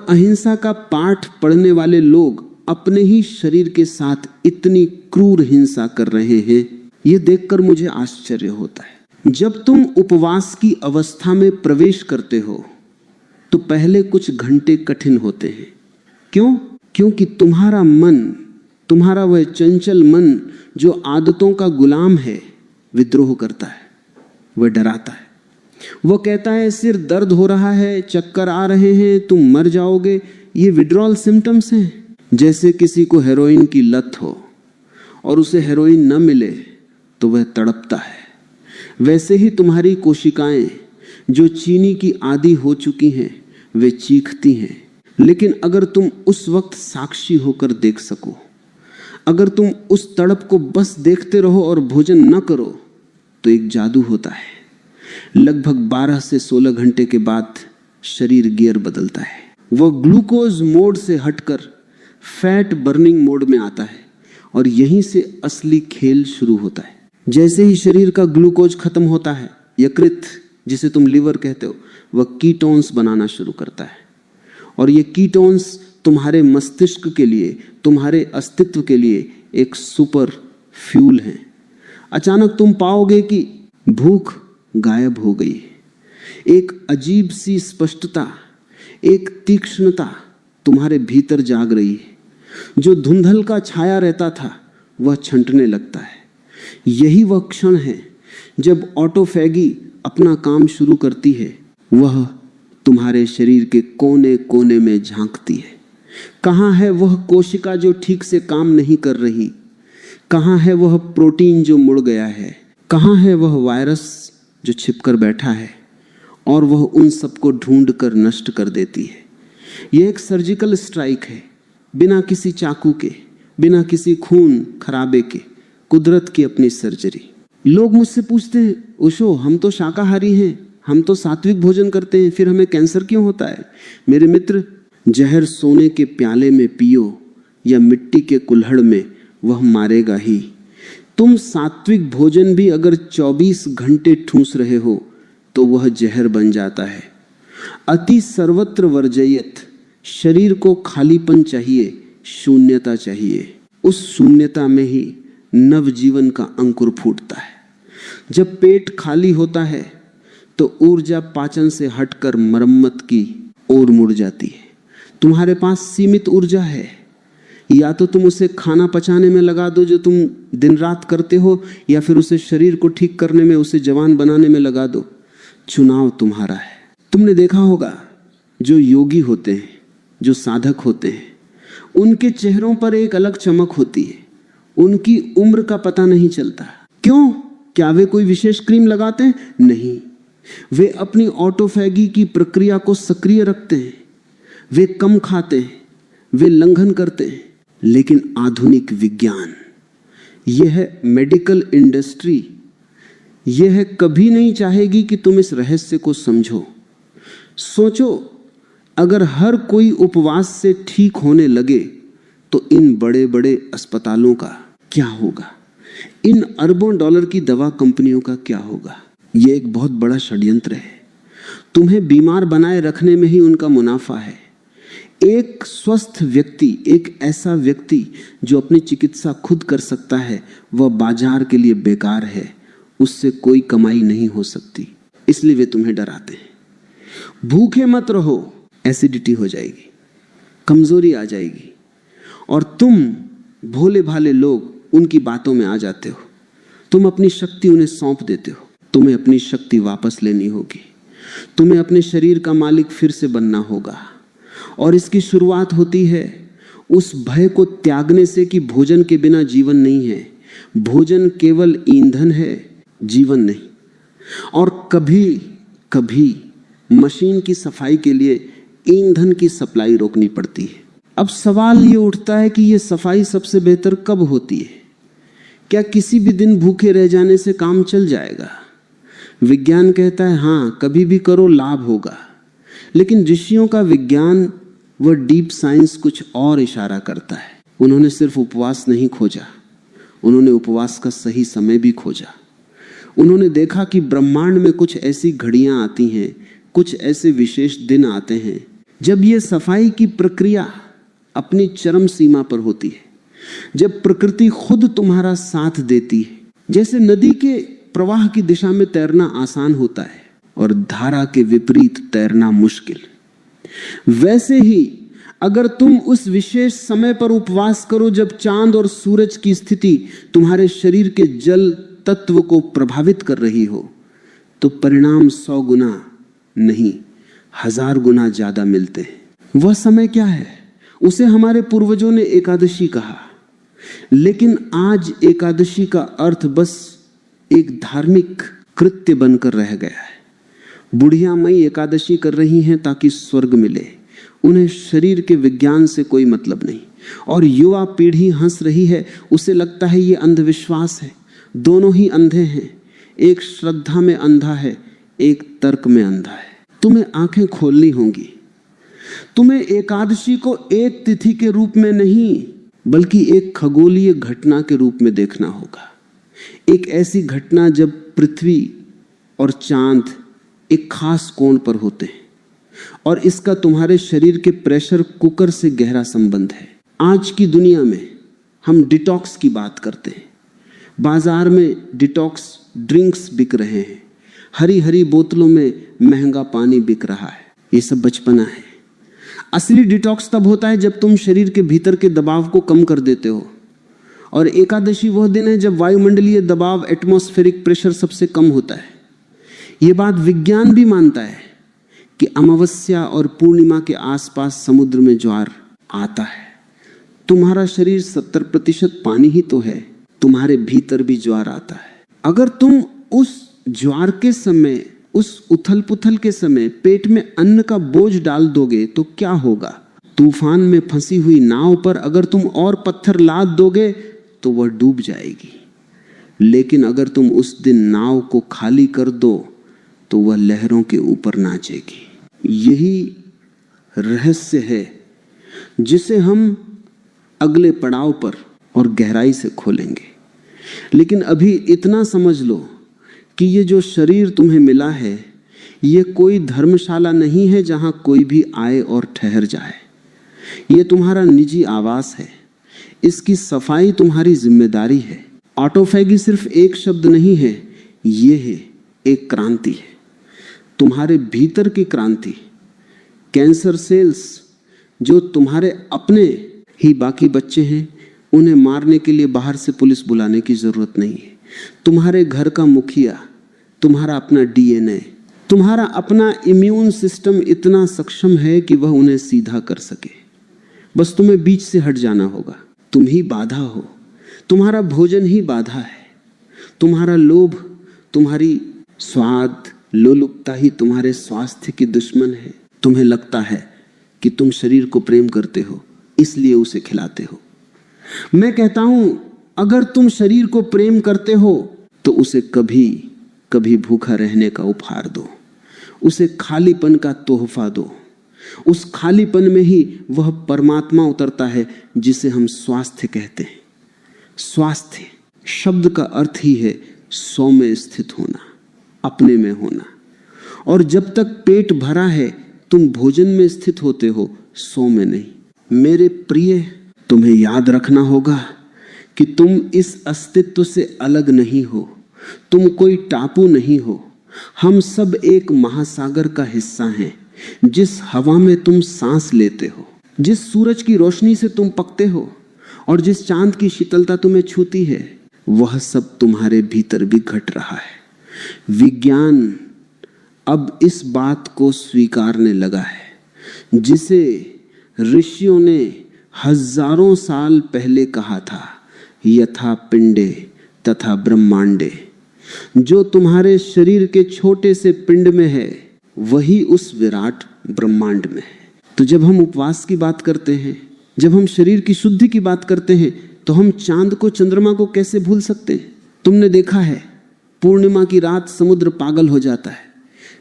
और अहिंसा का पाठ पढ़ने वाले लोग अपने ही शरीर के साथ इतनी क्रूर हिंसा कर रहे हैं, यह देखकर मुझे आश्चर्य होता है। जब तुम उपवास की अवस्था में प्रवेश करते हो तो पहले कुछ घंटे कठिन होते हैं। क्यों? क्योंकि तुम्हारा मन, तुम्हारा वह चंचल मन जो आदतों का गुलाम है, विद्रोह करता है, वह डराता है। वह कहता है सिर दर्द हो रहा है, चक्कर आ रहे हैं, तुम मर जाओगे। ये विड्रॉल सिम्टम्स हैं। जैसे किसी को हेरोइन की लत हो और उसे हेरोइन न मिले तो वह तड़पता है, वैसे ही तुम्हारी कोशिकाएं जो चीनी की आदी हो चुकी हैं वे चीखती हैं। लेकिन अगर तुम उस वक्त साक्षी होकर देख सको, अगर तुम उस तड़प को बस देखते रहो और भोजन न करो, तो एक जादू होता है। लगभग 12 से 16 घंटे के बाद शरीर गियर बदलता है। वह ग्लूकोज मोड से हटकर फैट बर्निंग मोड में आता है और यहीं से असली खेल शुरू होता है। जैसे ही शरीर का ग्लूकोज खत्म होता है, यकृत जिसे तुम लिवर कहते हो, वह कीटोन्स बनाना शुरू करता है और ये कीटोन्स तुम्हारे मस्तिष्क के लिए, तुम्हारे अस्तित्व के लिए एक सुपर फ्यूल हैं। अचानक तुम पाओगे कि भूख गायब हो गई। एक अजीब सी स्पष्टता, एक तीक्ष्णता तुम्हारे भीतर जाग रही है। जो धुंधल का छाया रहता था वह छंटने लगता है। यही वह क्षण है जब ऑटोफैगी अपना काम शुरू करती है। वह तुम्हारे शरीर के कोने कोने में झांकती है। कहाँ है वह कोशिका जो ठीक से काम नहीं कर रही? कहाँ है वह प्रोटीन जो मुड़ गया है? कहाँ है वह वायरस जो छिपकर बैठा है? और वह उन सबको ढूंढ कर नष्ट कर देती है। यह एक सर्जिकल स्ट्राइक है, बिना किसी चाकू के, बिना किसी खून खराबे के, कुदरत की अपनी सर्जरी। लोग मुझसे पूछते हैं, ओशो हम तो शाकाहारी हैं, हम तो सात्विक भोजन करते हैं, फिर हमें कैंसर क्यों होता है? मेरे मित्र, जहर सोने के प्याले में पियो या मिट्टी के कुल्हड़ में, वह मारेगा ही। तुम सात्विक भोजन भी अगर 24 घंटे ठूस रहे हो तो वह जहर बन जाता है। अति सर्वत्र वर्जयत। शरीर को खालीपन चाहिए, शून्यता चाहिए। उस शून्यता में ही नवजीवन का अंकुर फूटता है। जब पेट खाली होता है तो ऊर्जा पाचन से हटकर मरम्मत की ओर मुड़ जाती है। तुम्हारे पास सीमित ऊर्जा है, या तो तुम उसे खाना पचाने में लगा दो जो तुम दिन रात करते हो, या फिर उसे शरीर को ठीक करने में, उसे जवान बनाने में लगा दो। चुनाव तुम्हारा है। तुमने देखा होगा जो योगी होते हैं, जो साधक होते हैं, उनके चेहरों पर एक अलग चमक होती है। उनकी उम्र का पता नहीं चलता। क्यों? क्या वे कोई विशेष क्रीम लगाते हैं? नहीं, वे अपनी ऑटोफैगी की प्रक्रिया को सक्रिय रखते हैं। वे कम खाते हैं, वे लंघन करते हैं। लेकिन आधुनिक विज्ञान, यह मेडिकल इंडस्ट्री, यह कभी नहीं चाहेगी कि तुम इस रहस्य को समझो। सोचो, अगर हर कोई उपवास से ठीक होने लगे तो इन बड़े बड़े अस्पतालों का क्या होगा? इन अरबों डॉलर की दवा कंपनियों का क्या होगा? यह एक बहुत बड़ा षड्यंत्र है। तुम्हें बीमार बनाए रखने में ही उनका मुनाफा है। एक स्वस्थ व्यक्ति, एक ऐसा व्यक्ति जो अपनी चिकित्सा खुद कर सकता है, वह बाजार के लिए बेकार है। उससे कोई कमाई नहीं हो सकती, इसलिए वे तुम्हें डराते हैं। भूखे मत रहो, एसिडिटी हो जाएगी, कमजोरी आ जाएगी, और तुम भोले भाले लोग उनकी बातों में आ जाते हो। तुम अपनी शक्ति उन्हें सौंप देते हो। तुम्हें अपनी शक्ति वापस लेनी होगी। तुम्हें अपने शरीर का मालिक फिर से बनना होगा। और इसकी शुरुआत होती है उस भय को त्यागने से कि भोजन के बिना जीवन नहीं है। भोजन केवल ईंधन है, जीवन नहीं। और कभी कभी मशीन की सफाई के लिए ईंधन की सप्लाई रोकनी पड़ती है। अब सवाल ये उठता है कि ये सफाई सबसे बेहतर कब होती है? क्या किसी भी दिन भूखे रह जाने से काम चल जाएगा? विज्ञान कहता है हाँ, कभी भी करो, लाभ होगा। लेकिन ऋषियों का विज्ञान, वह डीप साइंस कुछ और इशारा करता है। उन्होंने सिर्फ उपवास नहीं खोजा, उन्होंने उपवास का सही समय भी खोजा। उन्होंने देखा कि ब्रह्मांड में कुछ ऐसी घड़ियां आती हैं, कुछ ऐसे विशेष दिन आते हैं जब ये सफाई की प्रक्रिया अपनी चरम सीमा पर होती है, जब प्रकृति खुद तुम्हारा साथ देती है, जैसे नदी के प्रवाह की दिशा में तैरना आसान होता है और धारा के विपरीत तैरना मुश्किल, वैसे ही अगर तुम उस विशेष समय पर उपवास करो जब चांद और सूरज की स्थिति तुम्हारे शरीर के जल तत्व को प्रभावित कर रही हो, तो परिणाम 100 गुना नहीं 1000 गुना ज्यादा मिलते हैं। वह समय क्या है? उसे हमारे पूर्वजों ने एकादशी कहा, लेकिन आज एकादशी का अर्थ बस एक धार्मिक कृत्य बनकर रह गया है। बुढ़िया मई एकादशी कर रही हैं ताकि स्वर्ग मिले, उन्हें शरीर के विज्ञान से कोई मतलब नहीं। और युवा पीढ़ी हंस रही है, उसे लगता है ये अंधविश्वास है। दोनों ही अंधे हैं, एक श्रद्धा में अंधा है, एक तर्क में अंधा है। तुम्हें आंखें खोलनी होंगी। तुम्हें एकादशी को एक तिथि के रूप में नहीं बल्कि एक खगोलीय घटना के रूप में देखना होगा। एक ऐसी घटना जब पृथ्वी और चांद एक खास कोण पर होते हैं, और इसका तुम्हारे शरीर के प्रेशर कुकर से गहरा संबंध है। आज की दुनिया में हम डिटॉक्स की बात करते हैं, बाजार में डिटॉक्स ड्रिंक्स बिक रहे हैं, हरी हरी बोतलों में महंगा पानी बिक रहा है। ये सब बचपना है। असली डिटॉक्स तब होता है जब तुम शरीर के भीतर के दबाव को कम कर देते हो। और एकादशी वह दिन है जब वायुमंडलीय दबाव, एटमॉस्फेरिक प्रेशर सबसे कम होता है। ये बात विज्ञान भी मानता है कि अमावस्या और पूर्णिमा के आसपास समुद्र में ज्वार आता है। तुम्हारा शरीर 70% पानी ही तो है, तुम्हारे भीतर भी ज्वार आता है। अगर तुम उस ज्वार के समय, उस उथल पुथल के समय पेट में अन्न का बोझ डाल दोगे तो क्या होगा? तूफान में फंसी हुई नाव पर अगर तुम और पत्थर लाद दोगे तो वह डूब जाएगी, लेकिन अगर तुम उस दिन नाव को खाली कर दो तो वह लहरों के ऊपर नाचेगी। यही रहस्य है जिसे हम अगले पड़ाव पर और गहराई से खोलेंगे। लेकिन अभी इतना समझ लो कि ये जो शरीर तुम्हें मिला है, ये कोई धर्मशाला नहीं है जहां कोई भी आए और ठहर जाए। ये तुम्हारा निजी आवास है। इसकी सफाई तुम्हारी जिम्मेदारी है। ऑटोफैगी सिर्फ एक शब्द नहीं है, ये है एक क्रांति है, तुम्हारे भीतर की क्रांति। कैंसर सेल्स जो तुम्हारे अपने ही बाकी बच्चे हैं, उन्हें मारने के लिए बाहर से पुलिस बुलाने की जरूरत नहीं है। तुम्हारे घर का मुखिया, तुम्हारा अपना डीएनए, तुम्हारा अपना इम्यून सिस्टम इतना सक्षम है कि वह उन्हें सीधा कर सके। बस तुम्हें बीच से हट जाना होगा। तुम ही बाधा हो, तुम्हारा भोजन ही बाधा है, तुम्हारा लोभ, तुम्हारी स्वाद लोलुपता ही तुम्हारे स्वास्थ्य की दुश्मन है। तुम्हें लगता है कि तुम शरीर को प्रेम करते हो, इसलिए उसे खिलाते हो। मैं कहता हूं, अगर तुम शरीर को प्रेम करते हो तो उसे कभी कभी भूखा रहने का उपहार दो, उसे खालीपन का तोहफा दो। उस खालीपन में ही वह परमात्मा उतरता है जिसे हम स्वास्थ्य कहते हैं। स्वास्थ्य शब्द का अर्थ ही है 100 में स्थित होना, अपने में होना। और जब तक पेट भरा है तुम भोजन में स्थित होते हो, 100 में नहीं। मेरे प्रिय, तुम्हें याद रखना होगा कि तुम इस अस्तित्व से अलग नहीं हो, तुम कोई टापू नहीं हो। हम सब एक महासागर का हिस्सा हैं। जिस हवा में तुम सांस लेते हो, जिस सूरज की रोशनी से तुम पकते हो और जिस चांद की शीतलता तुम्हें छूती है, वह सब तुम्हारे भीतर भी घट रहा है। विज्ञान अब इस बात को स्वीकारने लगा है जिसे ऋषियों ने हजारों साल पहले कहा था, यथा पिंडे तथा ब्रह्मांडे। जो तुम्हारे शरीर के छोटे से पिंड में है, वही उस विराट ब्रह्मांड में है। तो जब हम उपवास की बात करते हैं, जब हम शरीर की शुद्धि की बात करते हैं, तो हम चांद को, चंद्रमा को कैसे भूल सकते हैं? तुमने देखा है, पूर्णिमा की रात समुद्र पागल हो जाता है,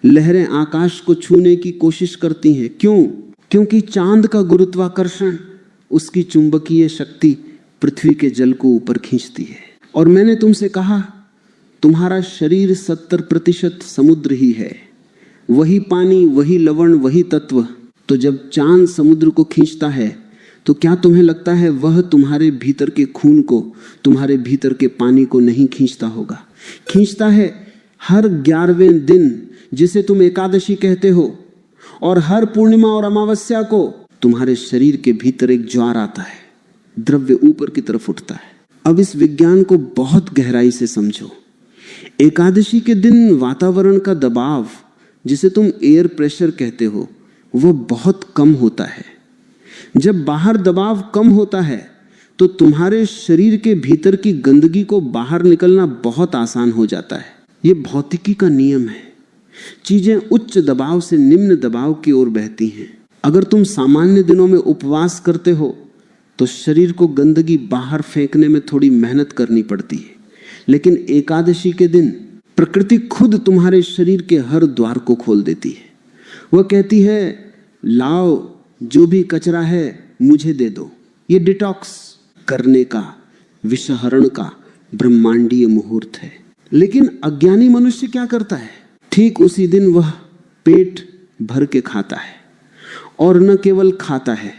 लहरें आकाश को छूने की कोशिश करती हैं। क्यों? क्योंकि चांद का गुरुत्वाकर्षण, उसकी चुंबकीय शक्ति पृथ्वी के जल को ऊपर खींचती है। और मैंने तुमसे कहा, तुम्हारा शरीर 70% समुद्र ही है, वही पानी, वही लवण, वही तत्व। तो जब चांद समुद्र को खींचता है तो क्या तुम्हें लगता है वह तुम्हारे भीतर के खून को, तुम्हारे भीतर के पानी को नहीं खींचता होगा? खींचता है हर 11वें दिन, जिसे तुम एकादशी कहते हो, और हर पूर्णिमा और अमावस्या को तुम्हारे शरीर के भीतर एक ज्वार आता है, द्रव्य ऊपर की तरफ उठता है। अब इस विज्ञान को बहुत गहराई से समझो। एकादशी के दिन वातावरण का दबाव, जिसे तुम एयर प्रेशर कहते हो, वह बहुत कम होता है। जब बाहर दबाव कम होता है तो तुम्हारे शरीर के भीतर की गंदगी को बाहर निकलना बहुत आसान हो जाता है। यह भौतिकी का नियम है। चीजें उच्च दबाव से निम्न दबाव की ओर बहती हैं। अगर तुम सामान्य दिनों में उपवास करते हो तो शरीर को गंदगी बाहर फेंकने में थोड़ी मेहनत करनी पड़ती है, लेकिन एकादशी के दिन प्रकृति खुद तुम्हारे शरीर के हर द्वार को खोल देती है। वह कहती है, लाओ, जो भी कचरा है मुझे दे दो। ये डिटॉक्स करने का, विषहरण का ब्रह्मांडीय मुहूर्त है। लेकिन अज्ञानी मनुष्य क्या करता है? ठीक उसी दिन वह पेट भर के खाता है, और न केवल खाता है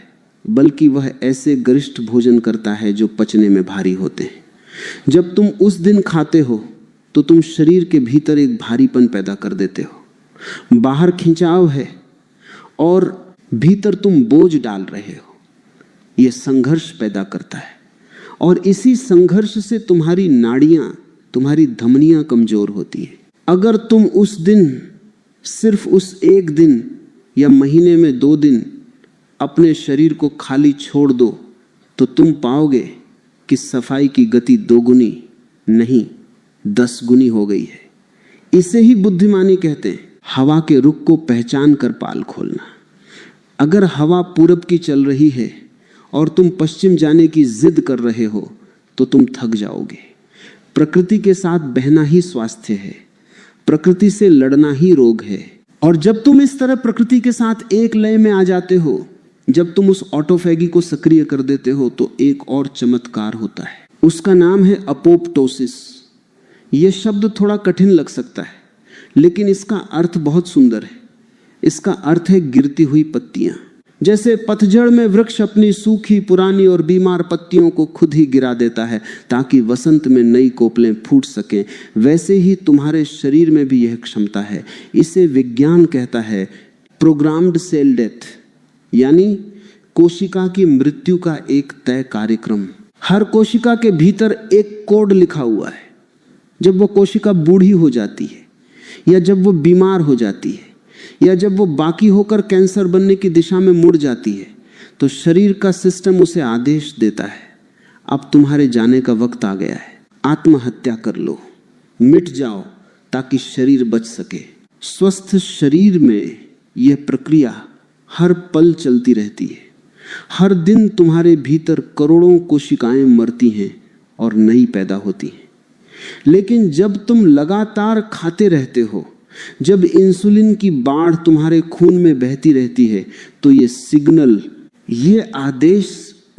बल्कि वह ऐसे गरिष्ठ भोजन करता है जो पचने में भारी होते हैं। जब तुम उस दिन खाते हो तो तुम शरीर के भीतर एक भारीपन पैदा कर देते हो। बाहर खिंचाव है और भीतर तुम बोझ डाल रहे हो। यह संघर्ष पैदा करता है, और इसी संघर्ष से तुम्हारी नाड़ियां, तुम्हारी धमनियां कमजोर होती है। अगर तुम उस दिन, सिर्फ उस एक दिन या महीने में 2 दिन अपने शरीर को खाली छोड़ दो तो तुम पाओगे कि सफाई की गति 2 गुनी नहीं 10 गुनी हो गई है। इसे ही बुद्धिमानी कहते हैं। हवा के रुख को पहचान कर पाल खोलना। अगर हवा पूरब की चल रही है और तुम पश्चिम जाने की जिद कर रहे हो तो तुम थक जाओगे। प्रकृति के साथ बहना ही स्वास्थ्य है, प्रकृति से लड़ना ही रोग है। और जब तुम इस तरह प्रकृति के साथ एक लय में आ जाते हो, जब तुम उस ऑटोफैगी को सक्रिय कर देते हो, तो एक और चमत्कार होता है। उसका नाम है अपोप्टोसिस। यह शब्द थोड़ा कठिन लग सकता है, लेकिन इसका अर्थ बहुत सुंदर है। इसका अर्थ है गिरती हुई पत्तियां। जैसे पतझड़ में वृक्ष अपनी सूखी, पुरानी और बीमार पत्तियों को खुद ही गिरा देता है ताकि वसंत में नई कोपलें फूट सकें, वैसे ही तुम्हारे शरीर में भी यह क्षमता है। इसे विज्ञान कहता है प्रोग्राम्ड सेल डेथ, यानी कोशिका की मृत्यु का एक तय कार्यक्रम। हर कोशिका के भीतर एक कोड लिखा हुआ है। जब वो कोशिका बूढ़ी हो जाती है, या जब वो बीमार हो जाती है, या जब वो बाकी होकर कैंसर बनने की दिशा में मुड़ जाती है, तो शरीर का सिस्टम उसे आदेश देता है, अब तुम्हारे जाने का वक्त आ गया है, आत्महत्या कर लो, मिट जाओ ताकि शरीर बच सके। स्वस्थ शरीर में यह प्रक्रिया हर पल चलती रहती है। हर दिन तुम्हारे भीतर करोड़ों कोशिकाएं मरती हैं और नई पैदा होती हैं। लेकिन जब तुम लगातार खाते रहते हो, जब इंसुलिन की बाढ़ तुम्हारे खून में बहती रहती है, तो ये सिग्नल, ये आदेश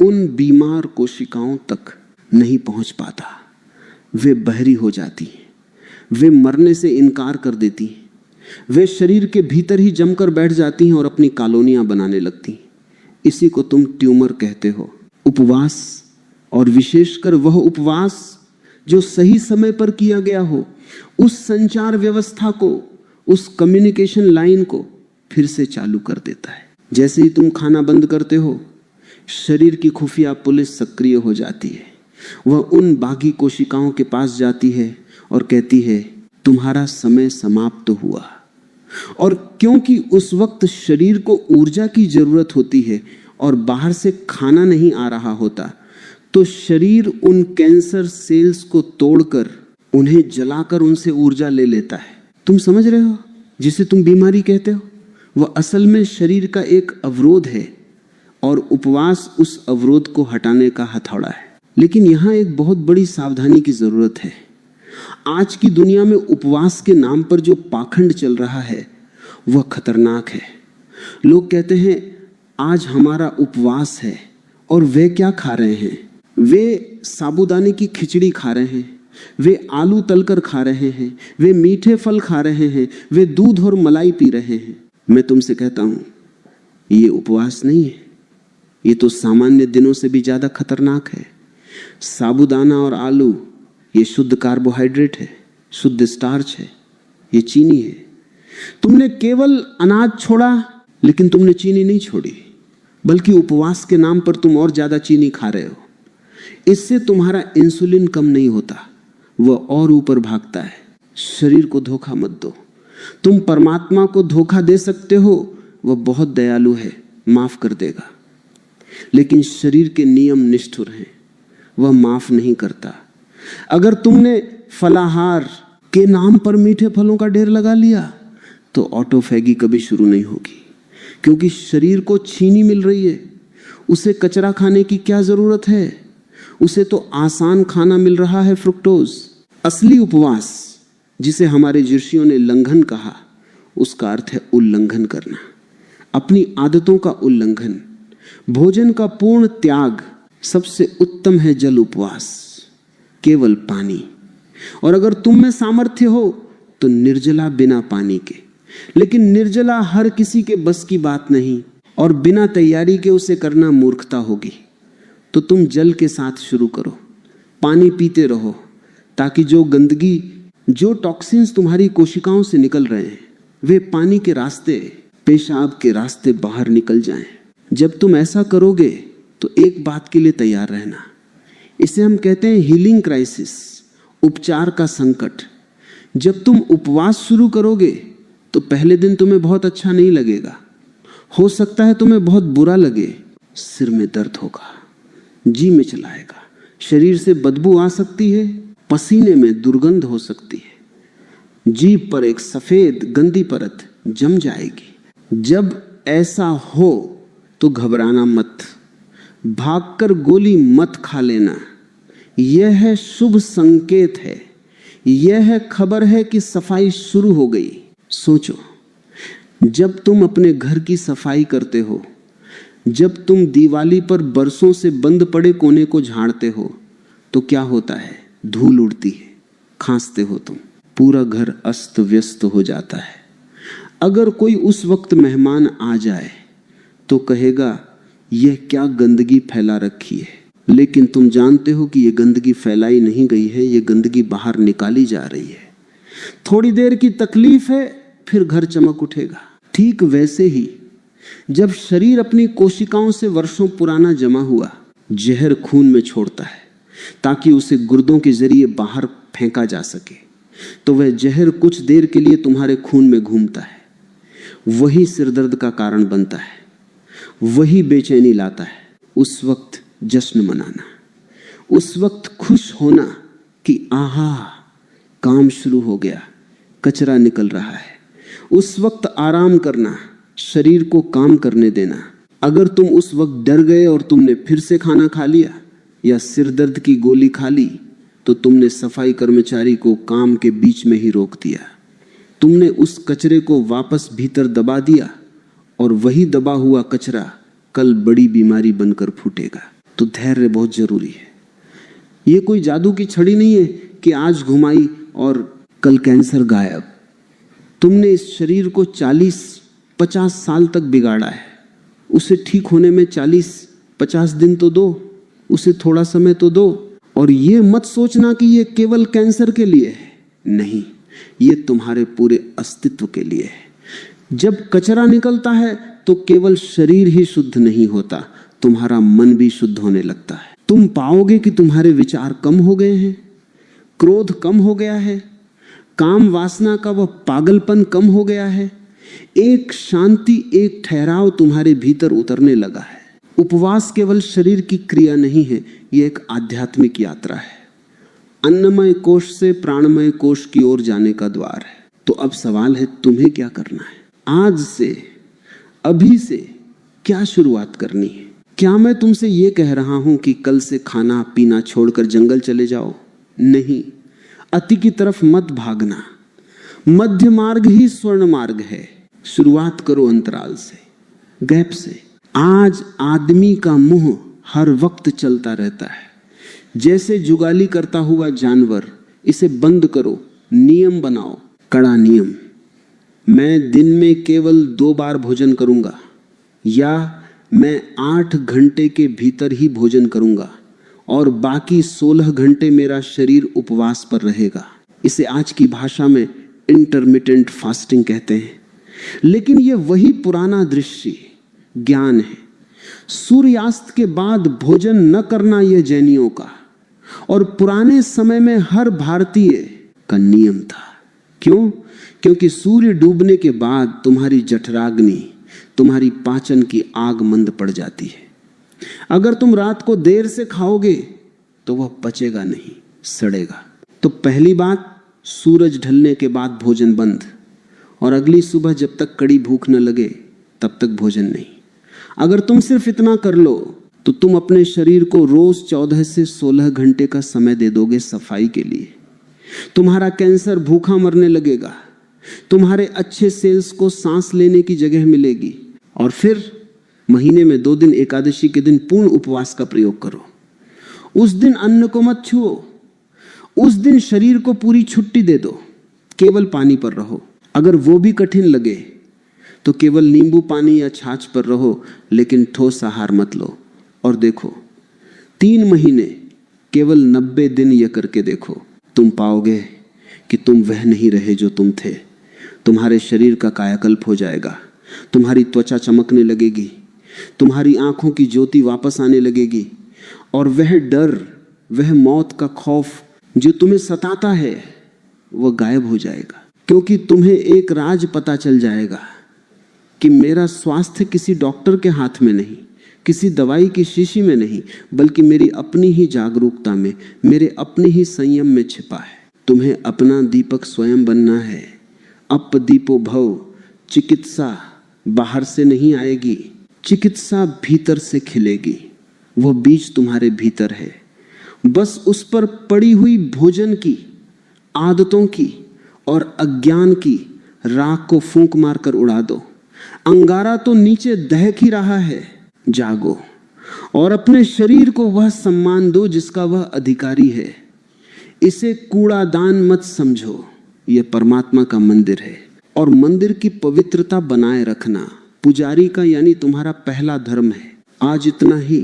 उन बीमार कोशिकाओं तक नहीं पहुंच पाता। वे बहरी हो जाती हैं, वे मरने से इनकार कर देती हैं, वे शरीर के भीतर ही जमकर बैठ जाती हैं और अपनी कॉलोनियां बनाने लगती हैं। इसी को तुम ट्यूमर कहते हो। उपवास, और विशेषकर वह उपवास जो सही समय पर किया गया हो, उस संचार व्यवस्था को, उस कम्युनिकेशन लाइन को फिर से चालू कर देता है। जैसे ही तुम खाना बंद करते हो, शरीर की खुफिया पुलिस सक्रिय हो जाती है। वह उन बागी कोशिकाओं के पास जाती है और कहती है, तुम्हारा समय समाप्त हुआ। और क्योंकि उस वक्त शरीर को ऊर्जा की जरूरत होती है और बाहर से खाना नहीं आ रहा होता, तो शरीर उन कैंसर सेल्स को तोड़कर, उन्हें जलाकर उनसे ऊर्जा ले लेता है। तुम समझ रहे हो? जिसे तुम बीमारी कहते हो, वह असल में शरीर का एक अवरोध है, और उपवास उस अवरोध को हटाने का हथौड़ा है। लेकिन यहां एक बहुत बड़ी सावधानी की जरूरत है। आज की दुनिया में उपवास के नाम पर जो पाखंड चल रहा है वह खतरनाक है। लोग कहते हैं आज हमारा उपवास है, और वे क्या खा रहे हैं? वे साबूदाने की खिचड़ी खा रहे हैं, वे आलू तलकर खा रहे हैं, वे मीठे फल खा रहे हैं, वे दूध और मलाई पी रहे हैं। मैं तुमसे कहता हूं, ये उपवास नहीं है, ये तो सामान्य दिनों से भी ज्यादा खतरनाक है। साबूदाना और आलू ये शुद्ध कार्बोहाइड्रेट है, शुद्ध स्टार्च है, ये चीनी है। तुमने केवल अनाज छोड़ा, लेकिन तुमने चीनी नहीं छोड़ी, बल्कि उपवास के नाम पर तुम और ज्यादा चीनी खा रहे हो। इससे तुम्हारा इंसुलिन कम नहीं होता, वह और ऊपर भागता है। शरीर को धोखा मत दो। तुम परमात्मा को धोखा दे सकते हो, वह बहुत दयालु है, माफ कर देगा। लेकिन शरीर के नियम निष्ठुर हैं, वह माफ नहीं करता। अगर तुमने फलाहार के नाम पर मीठे फलों का ढेर लगा लिया तो ऑटोफैगी कभी शुरू नहीं होगी, क्योंकि शरीर को चीनी मिल रही है। उसे कचरा खाने की क्या जरूरत है? उसे तो आसान खाना मिल रहा है, फ्रुक्टोज। असली उपवास, जिसे हमारे ऋषियों ने लंघन कहा, उसका अर्थ है उल्लंघन करना, अपनी आदतों का उल्लंघन, भोजन का पूर्ण त्याग। सबसे उत्तम है जल उपवास, केवल पानी। और अगर तुम में सामर्थ्य हो तो निर्जला बिना पानी के। लेकिन निर्जला हर किसी के बस की बात नहीं, और बिना तैयारी के उसे करना मूर्खता होगी। तो तुम जल के साथ शुरू करो, पानी पीते रहो, ताकि जो गंदगी, जो टॉक्सिन्स तुम्हारी कोशिकाओं से निकल रहे हैं, वे पानी के रास्ते, पेशाब के रास्ते बाहर निकल जाएं। जब तुम ऐसा करोगे तो एक बात के लिए तैयार रहना, इसे हम कहते हैं हीलिंग क्राइसिस, उपचार का संकट। जब तुम उपवास शुरू करोगे तो पहले दिन तुम्हें बहुत अच्छा नहीं लगेगा, हो सकता है तुम्हें बहुत बुरा लगे, सिर में दर्द होगा, जी में चलाएगा, शरीर से बदबू आ सकती है, पसीने में दुर्गंध हो सकती है, जीभ पर एक सफेद गंदी परत जम जाएगी। जब ऐसा हो तो घबराना मत, भागकर गोली मत खा लेना। यह है शुभ संकेत है, यह है खबर है कि सफाई शुरू हो गई। सोचो, जब तुम अपने घर की सफाई करते हो, जब तुम दिवाली पर बरसों से बंद पड़े कोने को झाड़ते हो, तो क्या होता है? धूल उड़ती है, खांसते हो तुम, पूरा घर अस्त व्यस्त हो जाता है। अगर कोई उस वक्त मेहमान आ जाए तो कहेगा यह क्या गंदगी फैला रखी है, लेकिन तुम जानते हो कि यह गंदगी फैलाई नहीं गई है, यह गंदगी बाहर निकाली जा रही है। थोड़ी देर की तकलीफ है, फिर घर चमक उठेगा। ठीक वैसे ही जब शरीर अपनी कोशिकाओं से वर्षों पुराना जमा हुआ जहर खून में छोड़ता है ताकि उसे गुर्दों के जरिए बाहर फेंका जा सके, तो वह जहर कुछ देर के लिए तुम्हारे खून में घूमता है, वही सिरदर्द का कारण बनता है, वही बेचैनी लाता है। उस वक्त जश्न मनाना, उस वक्त खुश होना कि आहा काम शुरू हो गया, कचरा निकल रहा है। उस वक्त आराम करना, शरीर को काम करने देना। अगर तुम उस वक्त डर गए और तुमने फिर से खाना खा लिया या सिरदर्द की गोली खा ली, तो तुमने सफाई कर्मचारी को काम के बीच में ही रोक दिया। तुमने उस कचरे को वापस भीतर दबा दिया, और वही दबा हुआ कचरा कल बड़ी बीमारी बनकर फूटेगा। तो धैर्य बहुत जरूरी है। ये कोई जादू की छड़ी नहीं है कि आज घुमाई और कल कैंसर गायब। तुमने इस शरीर को 40-50 साल तक बिगाड़ा है, उसे ठीक होने में 40-50 दिन तो दो, उसे थोड़ा समय तो दो। और ये मत सोचना कि ये केवल कैंसर के लिए है, नहीं, ये तुम्हारे पूरे अस्तित्व के लिए है। जब कचरा निकलता है तो केवल शरीर ही शुद्ध नहीं होता, तुम्हारा मन भी शुद्ध होने लगता है। तुम पाओगे कि तुम्हारे विचार कम हो गए हैं, क्रोध कम हो गया है, काम वासना का वह पागलपन कम हो गया है, एक शांति, एक ठहराव तुम्हारे भीतर उतरने लगा है। उपवास केवल शरीर की क्रिया नहीं है, यह एक आध्यात्मिक यात्रा है, अन्नमय कोश से प्राणमय कोश की ओर जाने का द्वार है। तो अब सवाल है, तुम्हें क्या करना है? आज से, अभी से क्या शुरुआत करनी है? क्या मैं तुमसे ये कह रहा हूं कि कल से खाना पीना छोड़कर जंगल चले जाओ? नहीं, अति की तरफ मत भागना। मध्य मार्ग ही स्वर्ण मार्ग है। शुरुआत करो अंतराल से, गैप से। आज आदमी का मुंह हर वक्त चलता रहता है, जैसे जुगाली करता हुआ जानवर। इसे बंद करो, नियम बनाओ, कड़ा नियम। मैं दिन में केवल 2 बार भोजन करूंगा, या मैं 8 घंटे के भीतर ही भोजन करूंगा और बाकी 16 घंटे मेरा शरीर उपवास पर रहेगा। इसे आज की भाषा में इंटरमिटेंट फास्टिंग कहते हैं। लेकिन यह वही पुराना दृश्य ज्ञान है। सूर्यास्त के बाद भोजन न करना यह जैनियों का और पुराने समय में हर भारतीय का नियम था। क्यों? क्योंकि सूर्य डूबने के बाद तुम्हारी जठराग्नि, तुम्हारी पाचन की आग मंद पड़ जाती है। अगर तुम रात को देर से खाओगे तो वह पचेगा नहीं, सड़ेगा। तो पहली बात, सूरज ढलने के बाद भोजन बंद, और अगली सुबह जब तक कड़ी भूख न लगे तब तक भोजन नहीं। अगर तुम सिर्फ इतना कर लो तो तुम अपने शरीर को रोज 14 से 16 घंटे का समय दे दोगे सफाई के लिए। तुम्हारा कैंसर भूखा मरने लगेगा, तुम्हारे अच्छे सेल्स को सांस लेने की जगह मिलेगी। और फिर महीने में 2 दिन एकादशी के दिन पूर्ण उपवास का प्रयोग करो। उस दिन अन्न को मत छुओ, उस दिन शरीर को पूरी छुट्टी दे दो, केवल पानी पर रहो। अगर वो भी कठिन लगे तो केवल नींबू पानी या छाछ पर रहो, लेकिन ठोस आहार मत लो। और देखो 3 महीने केवल 90 दिन यह करके देखो, तुम पाओगे कि तुम वह नहीं रहे जो तुम थे। तुम्हारे शरीर का कायाकल्प हो जाएगा, तुम्हारी त्वचा चमकने लगेगी, तुम्हारी आंखों की ज्योति वापस आने लगेगी, और वह डर, वह मौत का खौफ जो तुम्हें सताता है वह गायब हो जाएगा। क्योंकि तुम्हें एक राज पता चल जाएगा कि मेरा स्वास्थ्य किसी डॉक्टर के हाथ में नहीं, किसी दवाई की शीशी में नहीं, बल्कि मेरी अपनी ही जागरूकता में, मेरे अपने ही संयम में छिपा है। तुम्हें अपना दीपक स्वयं बनना है। अप दीपो भव। चिकित्सा बाहर से नहीं आएगी, चिकित्सा भीतर से खिलेगी। वह बीज तुम्हारे भीतर है। बस उस पर पड़ी हुई भोजन की, आदतों की और अज्ञान की राख को फूंक मारकर उड़ा दो। अंगारा तो नीचे दहक ही रहा है। जागो और अपने शरीर को वह सम्मान दो जिसका वह अधिकारी है। इसे कूड़ादान मत समझो, यह परमात्मा का मंदिर है। और मंदिर की पवित्रता बनाए रखना पुजारी का यानी तुम्हारा पहला धर्म है। आज इतना ही।